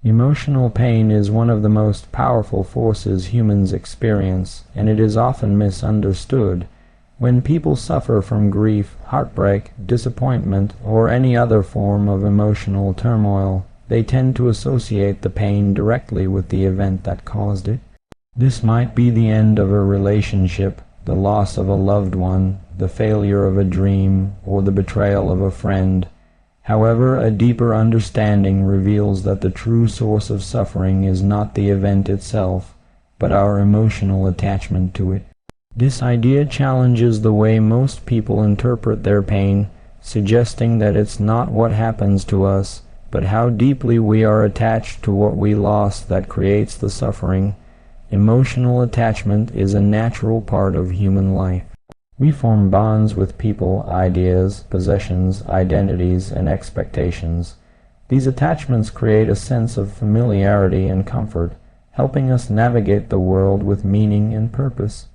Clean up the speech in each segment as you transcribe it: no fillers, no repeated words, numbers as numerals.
Emotional pain is one of the most powerful forces humans experience, and it is often misunderstood. When people suffer from grief, heartbreak, disappointment, or any other form of emotional turmoil, they tend to associate the pain directly with the event that caused it. This might be the end of a relationship, the loss of a loved one, the failure of a dream, or the betrayal of a friend. However, a deeper understanding reveals that the true source of suffering is not the event itself, but our emotional attachment to it. This idea challenges the way most people interpret their pain, suggesting that it's not what happens to us, but how deeply we are attached to what we lost that creates the suffering. Emotional attachment is a natural part of human life. We form bonds with people, ideas, possessions, identities, and expectations. These attachments create a sense of familiarity and comfort, helping us navigate the world with meaning and purpose.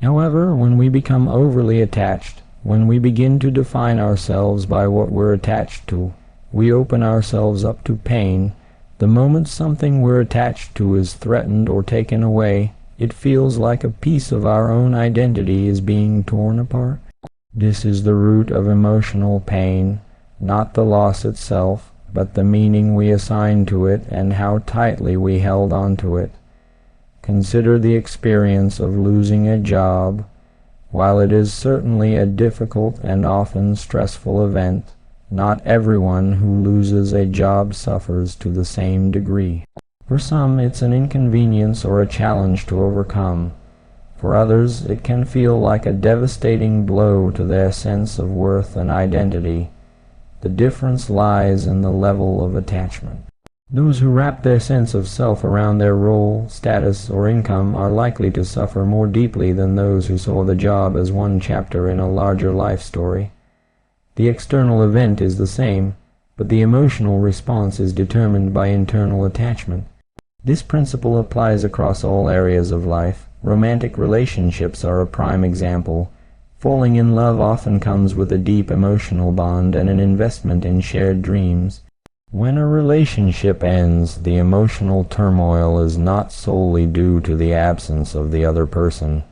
However, when we become overly attached, when we begin to define ourselves by what we're attached to, we open ourselves up to pain. The moment something we're attached to is threatened or taken away, it feels like a piece of our own identity is being torn apart. This is the root of emotional pain, not the loss itself, but the meaning we assign to it and how tightly we held onto it. Consider the experience of losing a job. While it is certainly a difficult and often stressful event, not everyone who loses a job suffers to the same degree. For some, it's an inconvenience or a challenge to overcome. For others, it can feel like a devastating blow to their sense of worth and identity. The difference lies in the level of attachment. Those who wrap their sense of self around their role, status, or income are likely to suffer more deeply than those who saw the job as one chapter in a larger life story. The external event is the same, but the emotional response is determined by internal attachment. This principle applies across all areas of life. Romantic relationships are a prime example. Falling in love often comes with a deep emotional bond and an investment in shared dreams. When a relationship ends, the emotional turmoil is not solely due to the absence of the other person,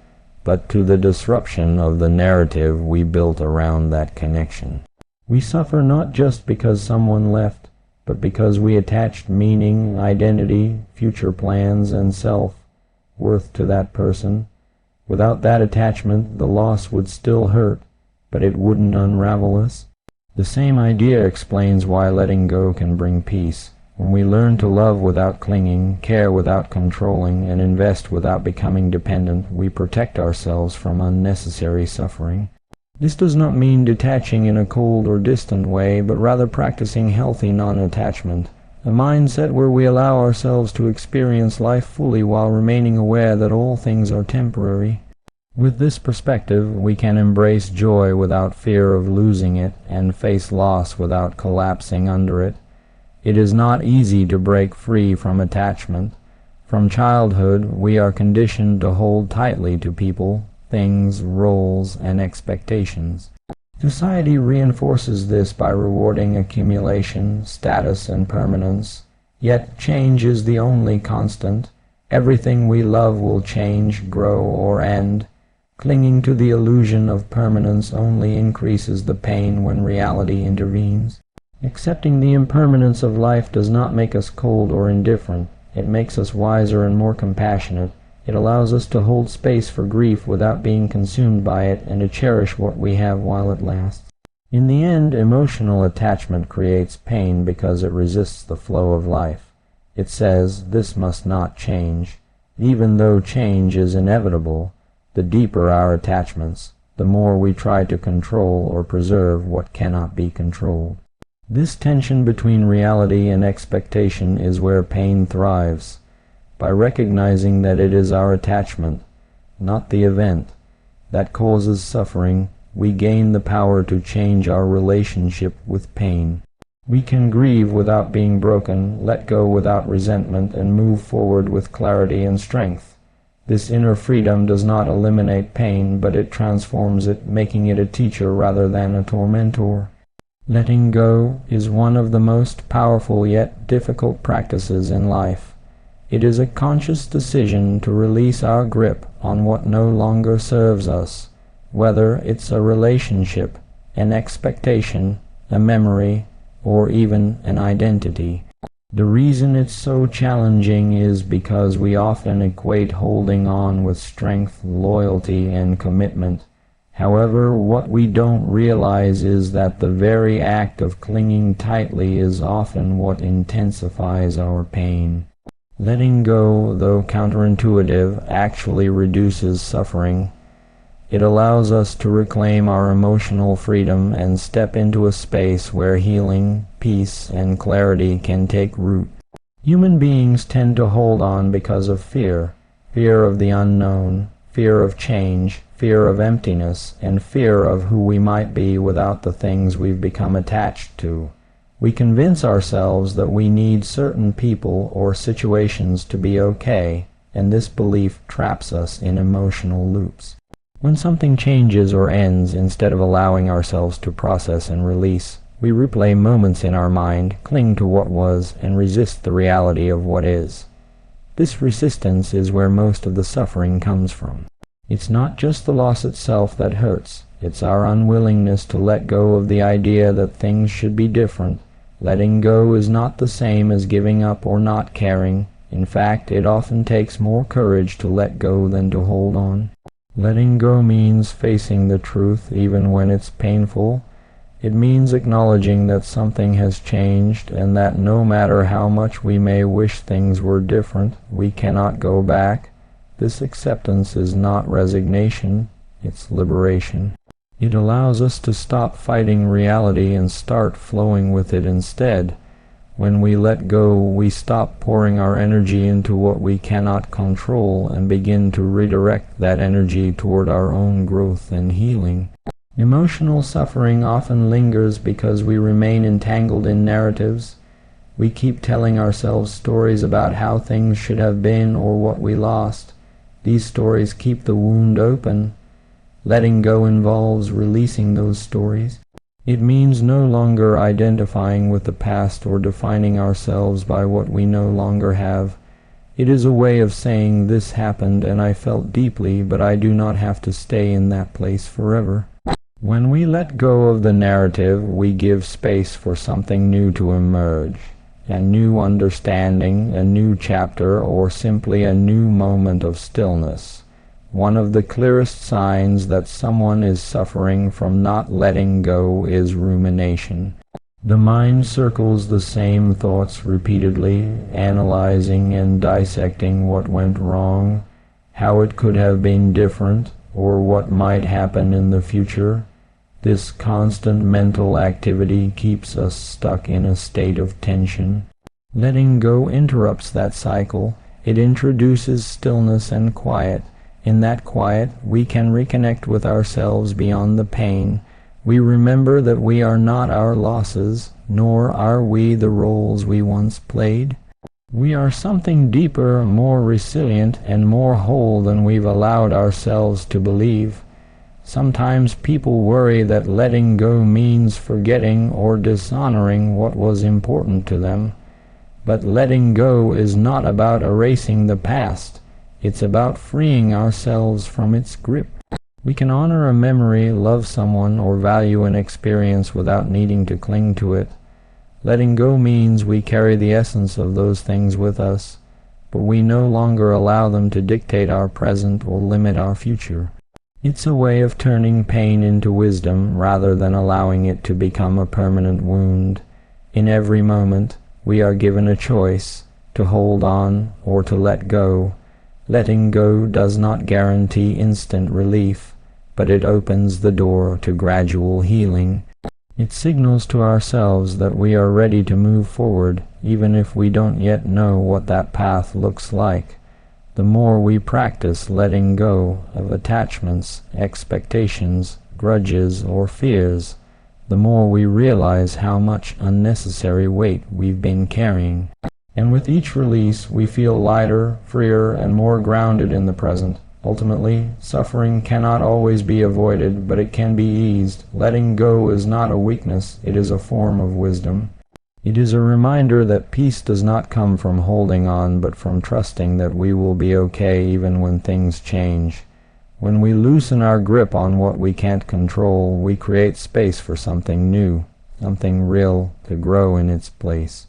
but to the disruption of the narrative we built around that connection. We suffer not just because someone left, but because we attached meaning, identity, future plans, and self-worth to that person. Without that attachment, the loss would still hurt, but it wouldn't unravel us. The same idea explains why letting go can bring peace. When we learn to love without clinging, care without controlling, and invest without becoming dependent, we protect ourselves from unnecessary suffering. This does not mean detaching in a cold or distant way, but rather practicing healthy non-attachment, a mindset where we allow ourselves to experience life fully while remaining aware that all things are temporary. With this perspective, we can embrace joy without fear of losing it, and face loss without collapsing under it. It is not easy to break free from attachment. From childhood, we are conditioned to hold tightly to people, things, roles, and expectations. Society reinforces this by rewarding accumulation, status, and permanence. Yet change is the only constant. Everything we love will change, grow, or end. Clinging to the illusion of permanence only increases the pain when reality intervenes. Accepting the impermanence of life does not make us cold or indifferent. It makes us wiser and more compassionate. It allows us to hold space for grief without being consumed by it, and to cherish what we have while it lasts. In the end, emotional attachment creates pain because it resists the flow of life. It says, "This must not change." Even though change is inevitable, the deeper our attachments, the more we try to control or preserve what cannot be controlled. This tension between reality and expectation is where pain thrives. By recognizing that it is our attachment, not the event, that causes suffering, we gain the power to change our relationship with pain. We can grieve without being broken, let go without resentment, and move forward with clarity and strength. This inner freedom does not eliminate pain, but it transforms it, making it a teacher rather than a tormentor. Letting go is one of the most powerful yet difficult practices in life. It is a conscious decision to release our grip on what no longer serves us, whether it's a relationship, an expectation, a memory, or even an identity. The reason it's so challenging is because we often equate holding on with strength, loyalty, and commitment. However, what we don't realize is that the very act of clinging tightly is often what intensifies our pain. Letting go, though counterintuitive, actually reduces suffering. It allows us to reclaim our emotional freedom and step into a space where healing, peace, and clarity can take root. Human beings tend to hold on because of fear of the unknown, fear of change, fear of emptiness, and fear of who we might be without the things we've become attached to. We convince ourselves that we need certain people or situations to be okay, and this belief traps us in emotional loops. When something changes or ends, instead of allowing ourselves to process and release, we replay moments in our mind, cling to what was, and resist the reality of what is. This resistance is where most of the suffering comes from. It's not just the loss itself that hurts, it's our unwillingness to let go of the idea that things should be different. Letting go is not the same as giving up or not caring. In fact, it often takes more courage to let go than to hold on. Letting go means facing the truth even when it's painful. It means acknowledging that something has changed and that no matter how much we may wish things were different, we cannot go back. This acceptance is not resignation, it's liberation. It allows us to stop fighting reality and start flowing with it instead. When we let go, we stop pouring our energy into what we cannot control and begin to redirect that energy toward our own growth and healing. Emotional suffering often lingers because we remain entangled in narratives. We keep telling ourselves stories about how things should have been or what we lost. These stories keep the wound open. Letting go involves releasing those stories. It means no longer identifying with the past or defining ourselves by what we no longer have. It is a way of saying, this happened and I felt deeply, but I do not have to stay in that place forever. When we let go of the narrative, we give space for something new to emerge. A new understanding, a new chapter, or simply a new moment of stillness. One of the clearest signs that someone is suffering from not letting go is rumination. The mind circles the same thoughts repeatedly, analyzing and dissecting what went wrong, how it could have been different, or what might happen in the future. This constant mental activity keeps us stuck in a state of tension. Letting go interrupts that cycle. It introduces stillness and quiet. In that quiet, we can reconnect with ourselves beyond the pain. We remember that we are not our losses, nor are we the roles we once played. We are something deeper, more resilient, and more whole than we've allowed ourselves to believe. Sometimes people worry that letting go means forgetting or dishonoring what was important to them. But letting go is not about erasing the past. It's about freeing ourselves from its grip. We can honor a memory, love someone, or value an experience without needing to cling to it. Letting go means we carry the essence of those things with us, but we no longer allow them to dictate our present or limit our future. It's a way of turning pain into wisdom rather than allowing it to become a permanent wound. In every moment, we are given a choice to hold on or to let go. Letting go does not guarantee instant relief, but it opens the door to gradual healing. It signals to ourselves that we are ready to move forward, even if we don't yet know what that path looks like. The more we practice letting go of attachments, expectations, grudges, or fears, the more we realize how much unnecessary weight we've been carrying. And with each release, we feel lighter, freer, and more grounded in the present. Ultimately, suffering cannot always be avoided, but it can be eased. Letting go is not a weakness, it is a form of wisdom. It is a reminder that peace does not come from holding on, but from trusting that we will be okay even when things change. When we loosen our grip on what we can't control, we create space for something new, something real, to grow in its place.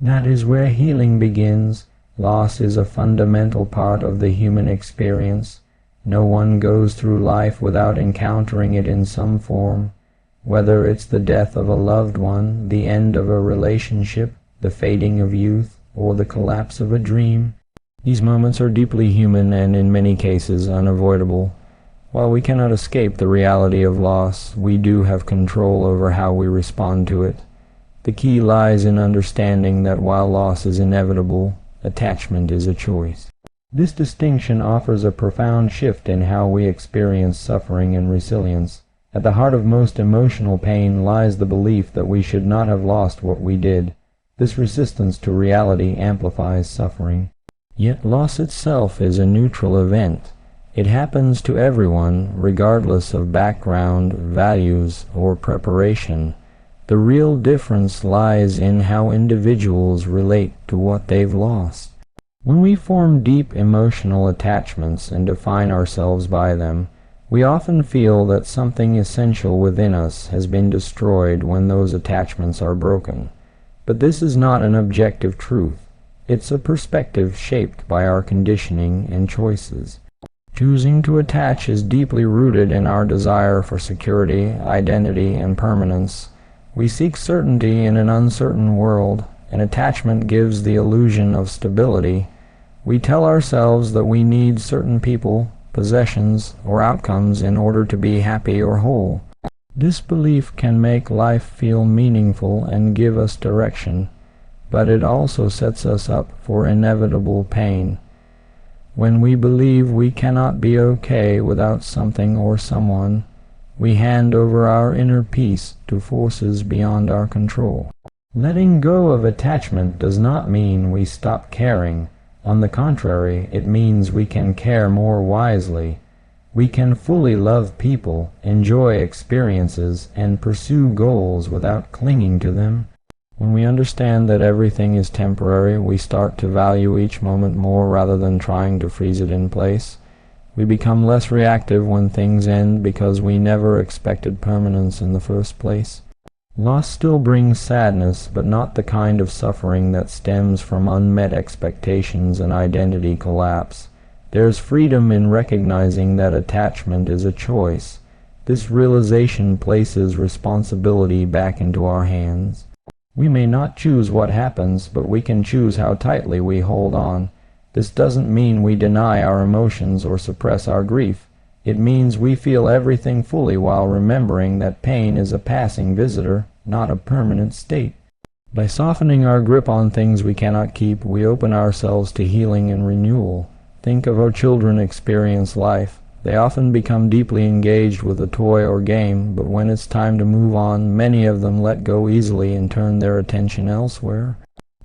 That is where healing begins. Loss is a fundamental part of the human experience. No one goes through life without encountering it in some form. Whether it's the death of a loved one, the end of a relationship, the fading of youth, or the collapse of a dream, these moments are deeply human and in many cases unavoidable. While we cannot escape the reality of loss, we do have control over how we respond to it. The key lies in understanding that while loss is inevitable, attachment is a choice. This distinction offers a profound shift in how we experience suffering and resilience. At the heart of most emotional pain lies the belief that we should not have lost what we did. This resistance to reality amplifies suffering. Yet loss itself is a neutral event. It happens to everyone, regardless of background, values, or preparation. The real difference lies in how individuals relate to what they've lost. When we form deep emotional attachments and define ourselves by them, we often feel that something essential within us has been destroyed when those attachments are broken. But this is not an objective truth. It's a perspective shaped by our conditioning and choices. Choosing to attach is deeply rooted in our desire for security, identity, and permanence. We seek certainty in an uncertain world, and attachment gives the illusion of stability. We tell ourselves that we need certain people, possessions, or outcomes in order to be happy or whole. This belief can make life feel meaningful and give us direction, but it also sets us up for inevitable pain. When we believe we cannot be okay without something or someone, we hand over our inner peace to forces beyond our control. Letting go of attachment does not mean we stop caring. On the contrary, it means we can care more wisely. We can fully love people, enjoy experiences, and pursue goals without clinging to them. When we understand that everything is temporary, we start to value each moment more rather than trying to freeze it in place. We become less reactive when things end because we never expected permanence in the first place. Loss still brings sadness, but not the kind of suffering that stems from unmet expectations and identity collapse. There's freedom in recognizing that attachment is a choice. This realization places responsibility back into our hands. We may not choose what happens, but we can choose how tightly we hold on. This doesn't mean we deny our emotions or suppress our grief. It means we feel everything fully while remembering that pain is a passing visitor, not a permanent state. By softening our grip on things we cannot keep, we open ourselves to healing and renewal. Think of how children experience life. They often become deeply engaged with a toy or game, but when it's time to move on, many of them let go easily and turn their attention elsewhere.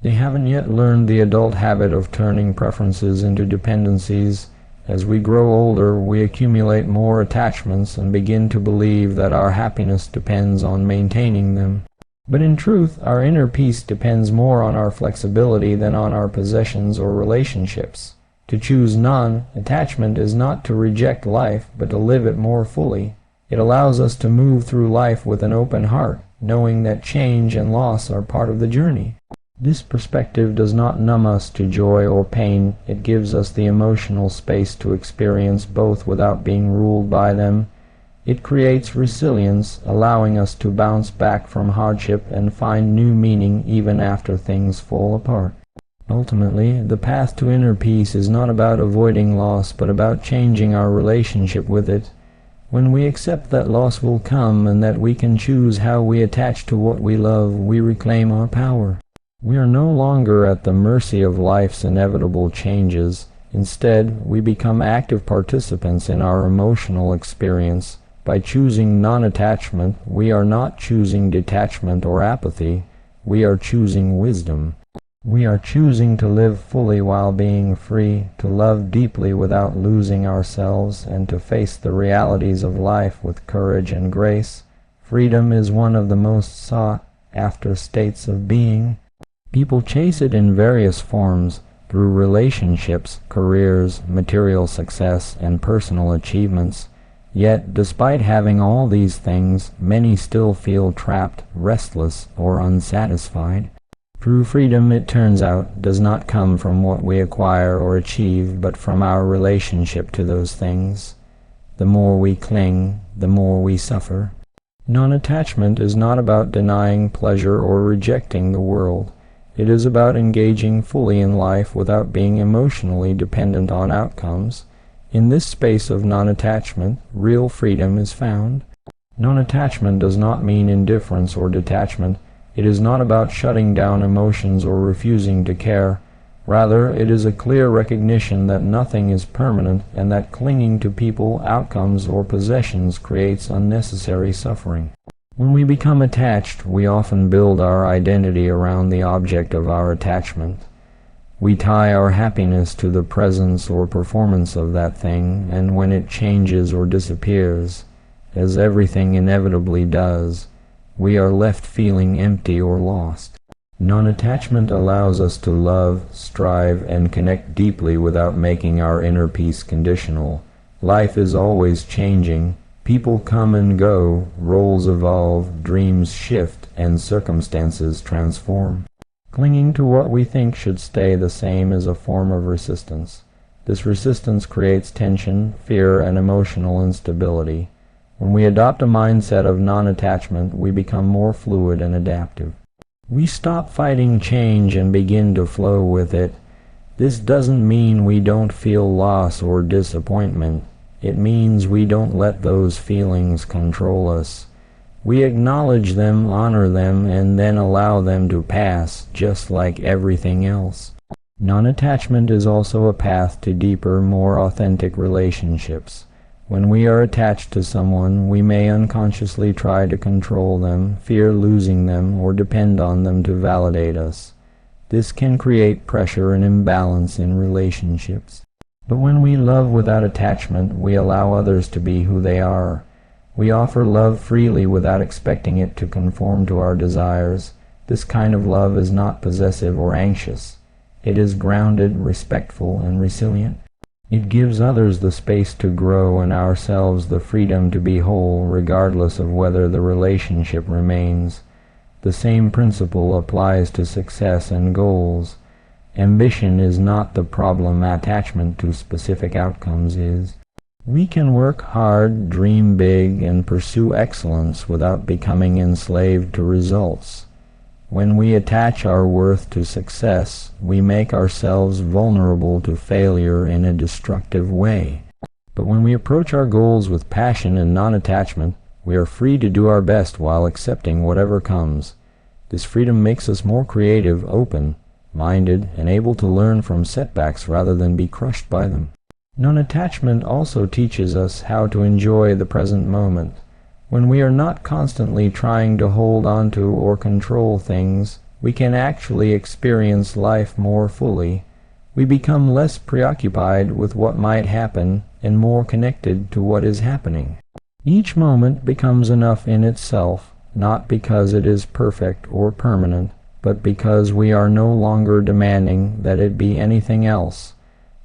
They haven't yet learned the adult habit of turning preferences into dependencies. As we grow older, we accumulate more attachments and begin to believe that our happiness depends on maintaining them. But in truth, our inner peace depends more on our flexibility than on our possessions or relationships. To choose non-attachment is not to reject life, but to live it more fully. It allows us to move through life with an open heart, knowing that change and loss are part of the journey. This perspective does not numb us to joy or pain. It gives us the emotional space to experience both without being ruled by them. It creates resilience, allowing us to bounce back from hardship and find new meaning even after things fall apart. Ultimately, the path to inner peace is not about avoiding loss, but about changing our relationship with it. When we accept that loss will come and that we can choose how we attach to what we love, we reclaim our power. We are no longer at the mercy of life's inevitable changes. Instead, we become active participants in our emotional experience. By choosing non-attachment, we are not choosing detachment or apathy. We are choosing wisdom. We are choosing to live fully while being free, to love deeply without losing ourselves, and to face the realities of life with courage and grace. Freedom is one of the most sought after states of being. People chase it in various forms, through relationships, careers, material success, and personal achievements. Yet, despite having all these things, many still feel trapped, restless, or unsatisfied. True freedom, it turns out, does not come from what we acquire or achieve, but from our relationship to those things. The more we cling, the more we suffer. Non-attachment is not about denying pleasure or rejecting the world. It is about engaging fully in life without being emotionally dependent on outcomes. In this space of non-attachment, real freedom is found. Non-attachment does not mean indifference or detachment. It is not about shutting down emotions or refusing to care. Rather, it is a clear recognition that nothing is permanent and that clinging to people, outcomes, or possessions creates unnecessary suffering. When we become attached, we often build our identity around the object of our attachment. We tie our happiness to the presence or performance of that thing, and when it changes or disappears, as everything inevitably does, we are left feeling empty or lost. Non-attachment allows us to love, strive, and connect deeply without making our inner peace conditional. Life is always changing. People come and go, roles evolve, dreams shift, and circumstances transform. Clinging to what we think should stay the same is a form of resistance. This resistance creates tension, fear, and emotional instability. When we adopt a mindset of non-attachment, we become more fluid and adaptive. We stop fighting change and begin to flow with it. This doesn't mean we don't feel loss or disappointment. It means we don't let those feelings control us. We acknowledge them, honor them, and then allow them to pass, just like everything else. Non-attachment is also a path to deeper, more authentic relationships. When we are attached to someone, we may unconsciously try to control them, fear losing them, or depend on them to validate us. This can create pressure and imbalance in relationships. But when we love without attachment, we allow others to be who they are. We offer love freely without expecting it to conform to our desires. This kind of love is not possessive or anxious. It is grounded, respectful, and resilient. It gives others the space to grow and ourselves the freedom to be whole, regardless of whether the relationship remains. The same principle applies to success and goals. Ambition is not the problem, attachment to specific outcomes is. We can work hard, dream big, and pursue excellence without becoming enslaved to results. When we attach our worth to success, we make ourselves vulnerable to failure in a destructive way. But when we approach our goals with passion and non-attachment, we are free to do our best while accepting whatever comes. This freedom makes us more creative, open-minded, and able to learn from setbacks rather than be crushed by them. Non-attachment also teaches us how to enjoy the present moment. When we are not constantly trying to hold onto or control things, we can actually experience life more fully. We become less preoccupied with what might happen and more connected to what is happening. Each moment becomes enough in itself, not because it is perfect or permanent, but because we are no longer demanding that it be anything else.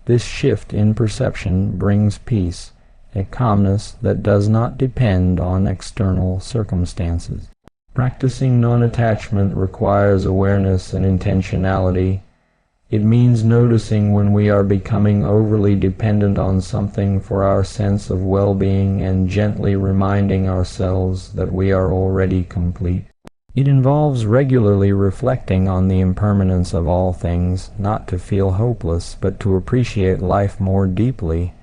This shift in perception brings peace, a calmness that does not depend on external circumstances. Practicing non-attachment requires awareness and intentionality. It means noticing when we are becoming overly dependent on something for our sense of well-being and gently reminding ourselves that we are already complete. It involves regularly reflecting on the impermanence of all things, not to feel hopeless, but to appreciate life more deeply.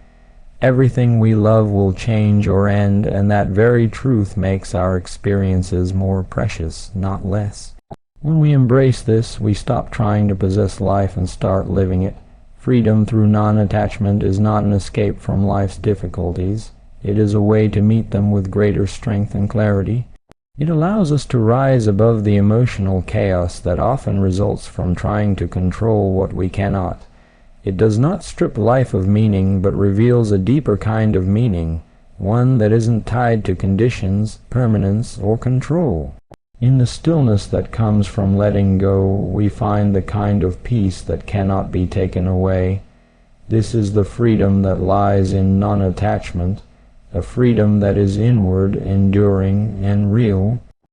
Everything we love will change or end, and that very truth makes our experiences more precious, not less. When we embrace this, we stop trying to possess life and start living it. Freedom through non-attachment is not an escape from life's difficulties. It is a way to meet them with greater strength and clarity. It allows us to rise above the emotional chaos that often results from trying to control what we cannot. It does not strip life of meaning, but reveals a deeper kind of meaning, one that isn't tied to conditions, permanence, or control. In the stillness that comes from letting go, we find the kind of peace that cannot be taken away. This is the freedom that lies in non-attachment, a freedom that is inward, enduring, and real,